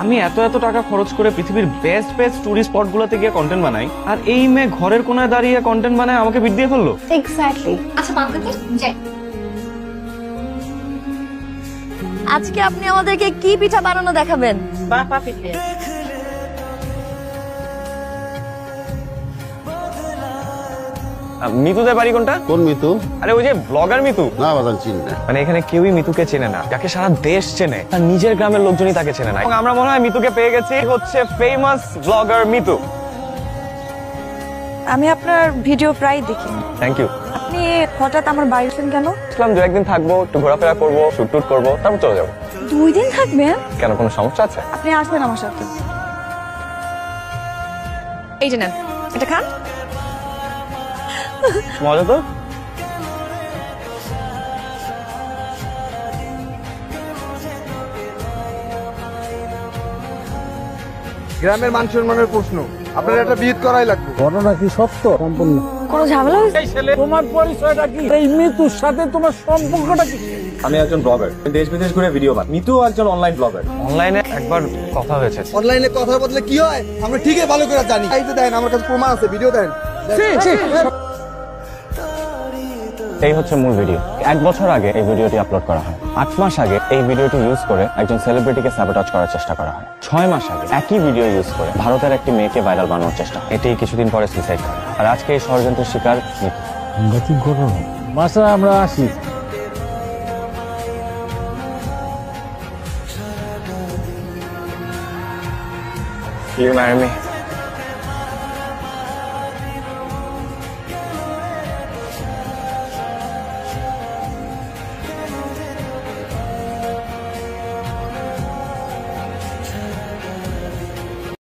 আমি এত এত টাকা খরচ করে পৃথিবীর বেস্ট বেস্ট টুরিস্ট স্পট গুলোতে গিয়ে কন্টেন্ট বানাই, আর এই মেয়ে ঘরের কোনায় দাঁড়িয়ে কন্টেন্ট বানায় আমাকে বিট দিয়ে ফেললো। এক্স্যাক্টলি। আচ্ছা বান্ধবী যাই। আজকে আপনি আমাদেরকে কি পিঠা বানানো দেখাবেন? বাপা পিঠে। মিতুদের বাড়ি কোনটা? কোন মিতু? আরে ওই যে ব্লগার মিতু। না বাদান চিনি না। মানে এখানে কেউই মিতুকে চেনে না, যাকে সারা দেশ চেনে তার নিজের গ্রামের লোকজনই তাকে চেনে না। এবং আমরা মনে হয় মিতুকে পেয়ে গেছি, হচ্ছে ফেমাস ব্লগার মিতু। আমি আপনার ভিডিও প্রায় দেখি। Thank you. আপনি হঠাৎ আমার বাড়িতে কেন? ইসলাম দু একদিন থাকবো, একটু ঘোরাফেরা করবো, শুট টুট করবো, তারপর চলে যাবো। 2 দিন থাকবেন? কেন কোনো সমস্যা আছে? আপনি আসবেন আমার সাথে। এই যে নেন, এটা খান। মজা তো। গ্রামের মান সম্মানের প্রশ্ন, আপনার একটা বিয়ে করাই লাগবে। ঘটনা কি সত্য? সম্পূর্ণ। কোনো ঝামেলা হয়েছে? তোমার পরিচয়টা কি? এই মৃত্যুর সাথে তোমার সম্পর্কটা কি? আমি একজন ব্লগার, দেশ বিদেশ ঘুরে ভিডিও বানাই। মিতু একজন অনলাইন ব্লগার। অনলাইনে একবার কথা হয়েছে। অনলাইনে কথা বললে কি হয় আমরা ঠিকই ভালো করে জানি। এই যে দেন, আমার কাছে প্রমাণ আছে, ভিডিও দেন। এই হচ্ছে মূল ভিডিও। 1 বছর আগে এই ভিডিওটি আপলোড করা হয়। 8 মাস আগে এই ভিডিওটি ইউজ করে একজন সেলিব্রিটিকে সাবোটাজ করার চেষ্টা করা হয়। 6 মাস আগে একই ভিডিও ইউজ করে ভারতের একটি মেয়েকে ভাইরাল বানানোর চেষ্টা হয়। এটি কিছুদিন পরে সুইসাইড করে। আর আজকে এই ষড়যন্ত্রের শিকার মিতু। সাংঘাতিক ঘটনা। বাসা আমরা আসি। You marry me?